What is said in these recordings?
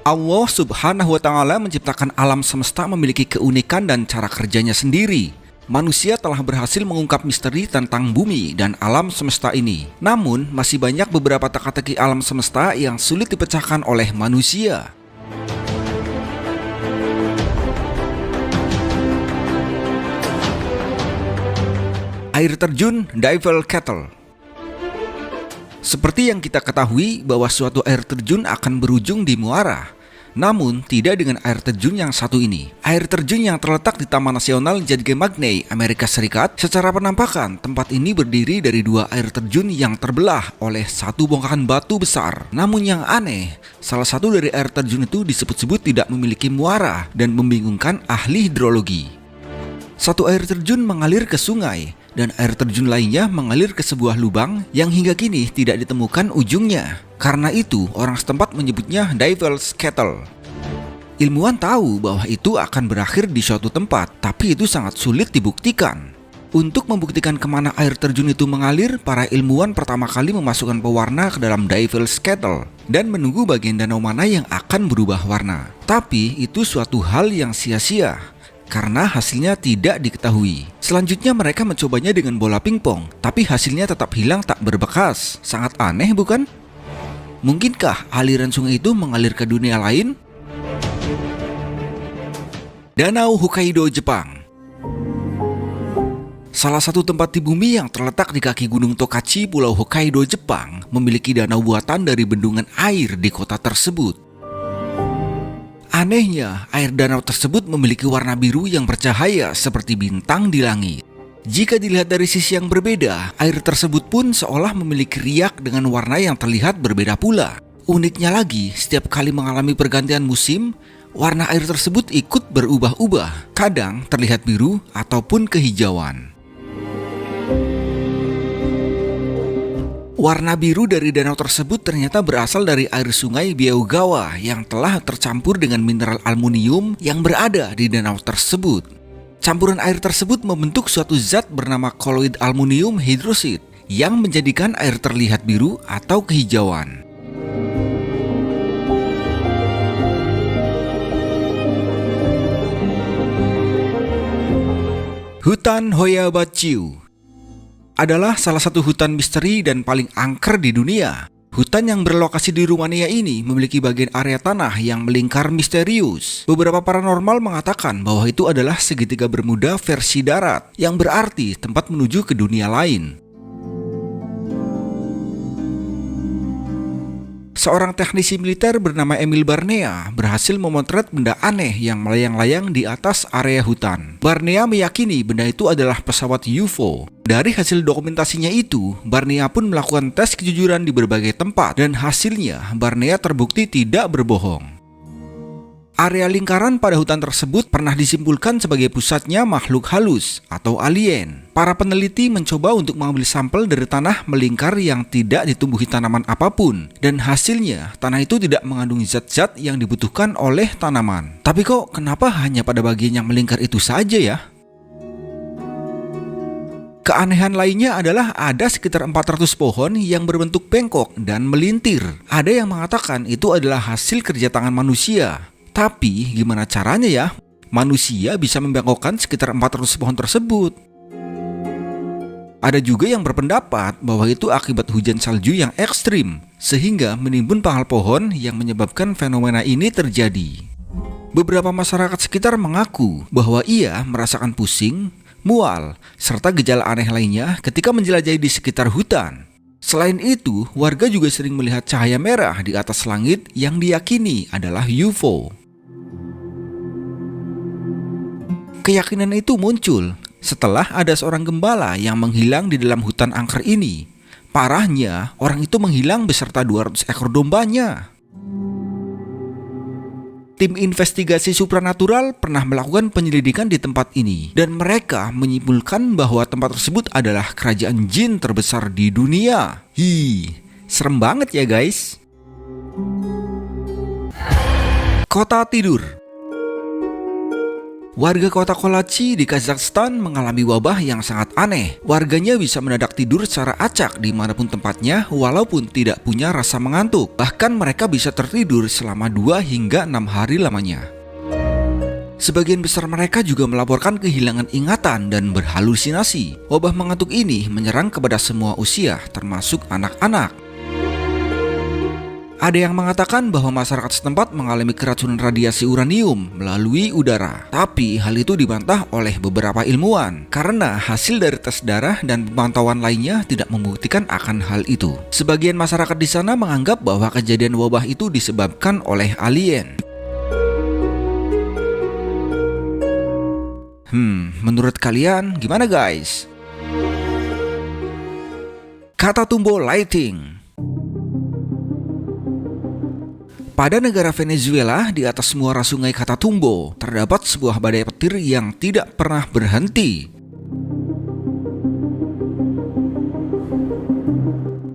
Allah Subhanahu wa Ta'ala menciptakan alam semesta memiliki keunikan dan cara kerjanya sendiri. Manusia telah berhasil mengungkap misteri tentang bumi dan alam semesta ini. Namun, masih banyak beberapa teka-teki alam semesta yang sulit dipecahkan oleh manusia. Air terjun Devil Kettle. Seperti yang kita ketahui bahwa suatu air terjun akan berujung di muara. Namun, tidak dengan air terjun yang satu ini. Air terjun yang terletak di Taman Nasional Jadgemagney, Amerika Serikat, secara penampakan, tempat ini berdiri dari dua air terjun yang terbelah oleh satu bongkahan batu besar. Namun yang aneh, salah satu dari air terjun itu disebut-sebut tidak memiliki muara dan membingungkan ahli hidrologi. Satu air terjun mengalir ke sungai, dan air terjun lainnya mengalir ke sebuah lubang yang hingga kini tidak ditemukan ujungnya. Karena itu, orang setempat menyebutnya Devil's Kettle. Ilmuwan tahu bahwa itu akan berakhir di suatu tempat, tapi itu sangat sulit dibuktikan. Untuk membuktikan kemana air terjun itu mengalir, para ilmuwan pertama kali memasukkan pewarna ke dalam Devil's Kettle dan menunggu bagian danau mana yang akan berubah warna. Tapi itu suatu hal yang sia-sia, karena hasilnya tidak diketahui. Selanjutnya mereka mencobanya dengan bola pingpong, tapi hasilnya tetap hilang tak berbekas. Sangat aneh bukan? Mungkinkah aliran sungai itu mengalir ke dunia lain? Danau Hokkaido, Jepang. Salah satu tempat di bumi yang terletak di kaki Gunung Tokachi, Pulau Hokkaido, Jepang, memiliki danau buatan dari bendungan air di kota tersebut. Anehnya, air danau tersebut memiliki warna biru yang bercahaya seperti bintang di langit. Jika dilihat dari sisi yang berbeda, air tersebut pun seolah memiliki riak dengan warna yang terlihat berbeda pula. Uniknya lagi, setiap kali mengalami pergantian musim, warna air tersebut ikut berubah-ubah. Kadang terlihat biru ataupun kehijauan. Warna biru dari danau tersebut ternyata berasal dari air sungai Biaugawa yang telah tercampur dengan mineral aluminium yang berada di danau tersebut. Campuran air tersebut membentuk suatu zat bernama koloid aluminium hidrosid yang menjadikan air terlihat biru atau kehijauan. Hutan Hoyabachiu adalah salah satu hutan misteri dan paling angker di dunia. Hutan yang berlokasi di Rumania ini memiliki bagian area tanah yang melingkar misterius. Beberapa paranormal mengatakan bahwa itu adalah segitiga Bermuda versi darat, yang berarti tempat menuju ke dunia lain. Seorang teknisi militer bernama Emil Barnea berhasil memotret benda aneh yang melayang-layang di atas area hutan. Barnea meyakini benda itu adalah pesawat UFO. Dari hasil dokumentasinya itu, Barnea pun melakukan tes kejujuran di berbagai tempat, dan hasilnya Barnea terbukti tidak berbohong. Area lingkaran pada hutan tersebut pernah disimpulkan sebagai pusatnya makhluk halus atau alien. Para peneliti mencoba untuk mengambil sampel dari tanah melingkar yang tidak ditumbuhi tanaman apapun, dan hasilnya tanah itu tidak mengandung zat-zat yang dibutuhkan oleh tanaman. Tapi kok kenapa hanya pada bagian yang melingkar itu saja ya? Keanehan lainnya adalah ada sekitar 400 pohon yang berbentuk bengkok dan melintir. Ada yang mengatakan itu adalah hasil kerja tangan manusia. Tapi gimana caranya ya? Manusia bisa membengkokkan sekitar 400 pohon tersebut. Ada juga yang berpendapat bahwa itu akibat hujan salju yang ekstrim, sehingga menimbun pangkal pohon yang menyebabkan fenomena ini terjadi. Beberapa masyarakat sekitar mengaku bahwa ia merasakan pusing, mual, serta gejala aneh lainnya ketika menjelajahi di sekitar hutan. Selain itu, warga juga sering melihat cahaya merah di atas langit yang diyakini adalah UFO. Keyakinan itu muncul setelah ada seorang gembala yang menghilang di dalam hutan angker ini. Parahnya, orang itu menghilang beserta 200 ekor dombanya. Tim investigasi supranatural pernah melakukan penyelidikan di tempat ini, dan mereka menyimpulkan bahwa tempat tersebut adalah kerajaan jin terbesar di dunia. Serem banget ya guys. Kota tidur. Warga kota Kolachi di Kazakhstan mengalami wabah yang sangat aneh. Warganya bisa mendadak tidur secara acak dimanapun tempatnya walaupun tidak punya rasa mengantuk. Bahkan mereka bisa tertidur selama 2 hingga 6 hari lamanya. Sebagian besar mereka juga melaporkan kehilangan ingatan dan berhalusinasi. Wabah mengantuk ini menyerang kepada semua usia, termasuk anak-anak. Ada yang mengatakan bahwa masyarakat setempat mengalami keracunan radiasi uranium melalui udara. Tapi hal itu dibantah oleh beberapa ilmuwan karena hasil dari tes darah dan pemantauan lainnya tidak membuktikan akan hal itu. Sebagian masyarakat di sana menganggap bahwa kejadian wabah itu disebabkan oleh alien. Menurut kalian gimana guys? Catatumbo Lighting. Pada negara Venezuela, di atas muara sungai Catatumbo, terdapat sebuah badai petir yang tidak pernah berhenti.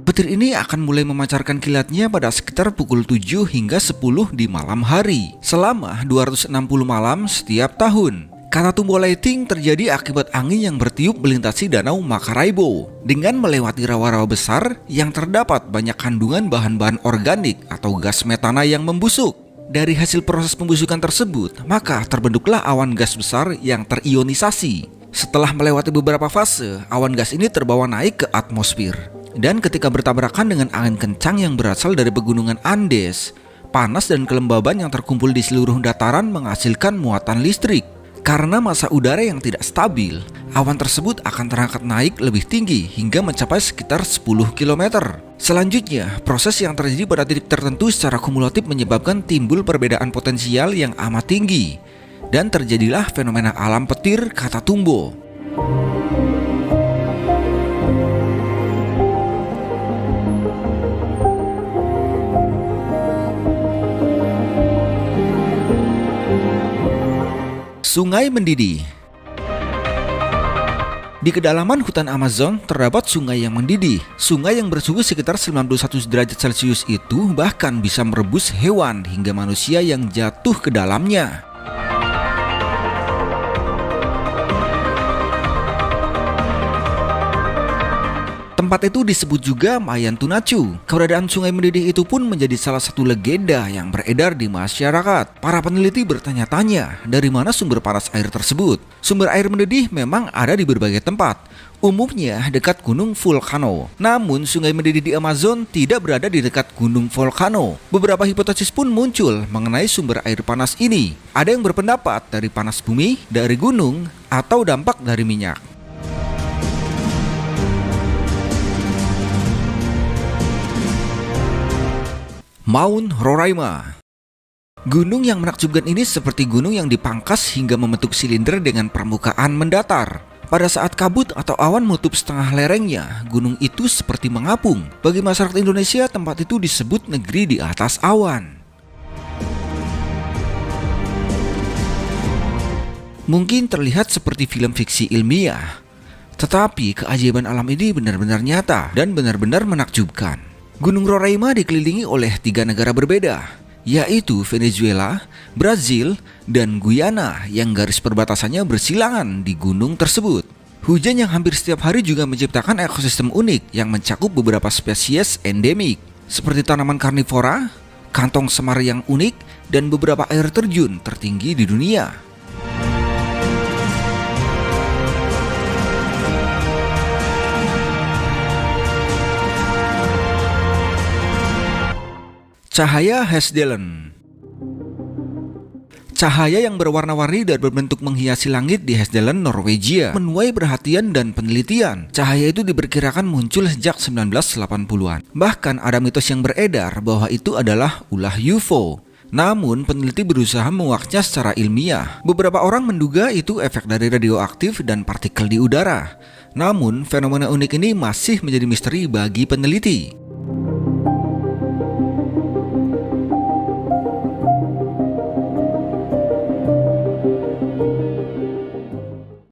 Petir ini akan mulai memancarkan kilatnya pada sekitar pukul 7 hingga 10 di malam hari, selama 260 malam setiap tahun. Catatumbo Lighting terjadi akibat angin yang bertiup melintasi danau Maracaibo dengan melewati rawa-rawa besar yang terdapat banyak kandungan bahan-bahan organik atau gas metana yang membusuk. Dari hasil proses pembusukan tersebut, maka terbentuklah awan gas besar yang terionisasi. Setelah melewati beberapa fase, awan gas ini terbawa naik ke atmosfer. Dan ketika bertabrakan dengan angin kencang yang berasal dari pegunungan Andes, panas dan kelembaban yang terkumpul di seluruh dataran menghasilkan muatan listrik. Karena massa udara yang tidak stabil, awan tersebut akan terangkat naik lebih tinggi hingga mencapai sekitar 10 km. Selanjutnya, proses yang terjadi pada titik tertentu secara kumulatif menyebabkan timbul perbedaan potensial yang amat tinggi. Dan terjadilah fenomena alam petir Catatumbo. Sungai mendidih. Di kedalaman hutan Amazon terdapat sungai yang mendidih. Sungai yang bersuhu sekitar 91 derajat Celcius itu bahkan bisa merebus hewan hingga manusia yang jatuh ke dalamnya. Tempat itu disebut juga Mayantunacu. Keberadaan sungai mendidih itu pun menjadi salah satu legenda yang beredar di masyarakat. Para peneliti bertanya-tanya dari mana sumber panas air tersebut. Sumber air mendidih memang ada di berbagai tempat, umumnya dekat gunung vulkano. Namun sungai mendidih di Amazon tidak berada di dekat gunung vulkano. Beberapa hipotesis pun muncul mengenai sumber air panas ini. Ada yang berpendapat dari panas bumi, dari gunung, atau dampak dari minyak. Mount Roraima. Gunung yang menakjubkan ini seperti gunung yang dipangkas hingga membentuk silinder dengan permukaan mendatar. Pada saat kabut atau awan menutup setengah lerengnya, gunung itu seperti mengapung. Bagi masyarakat Indonesia, tempat itu disebut negeri di atas awan. Mungkin terlihat seperti film fiksi ilmiah, tetapi keajaiban alam ini benar-benar nyata dan benar-benar menakjubkan. Gunung Roraima dikelilingi oleh 3 negara berbeda, yaitu Venezuela, Brazil, dan Guyana yang garis perbatasannya bersilangan di gunung tersebut. Hujan yang hampir setiap hari juga menciptakan ekosistem unik yang mencakup beberapa spesies endemik, seperti tanaman karnivora, kantong semar yang unik, dan beberapa air terjun tertinggi di dunia. Cahaya Hesdalen. Cahaya yang berwarna-warni dan berbentuk menghiasi langit di Hesdalen, Norwegia menuai perhatian dan penelitian. Cahaya itu diperkirakan muncul sejak 1980-an. Bahkan ada mitos yang beredar bahwa itu adalah ulah UFO. Namun peneliti berusaha menguaknya secara ilmiah. Beberapa orang menduga itu efek dari radioaktif dan partikel di udara. Namun fenomena unik ini masih menjadi misteri bagi peneliti.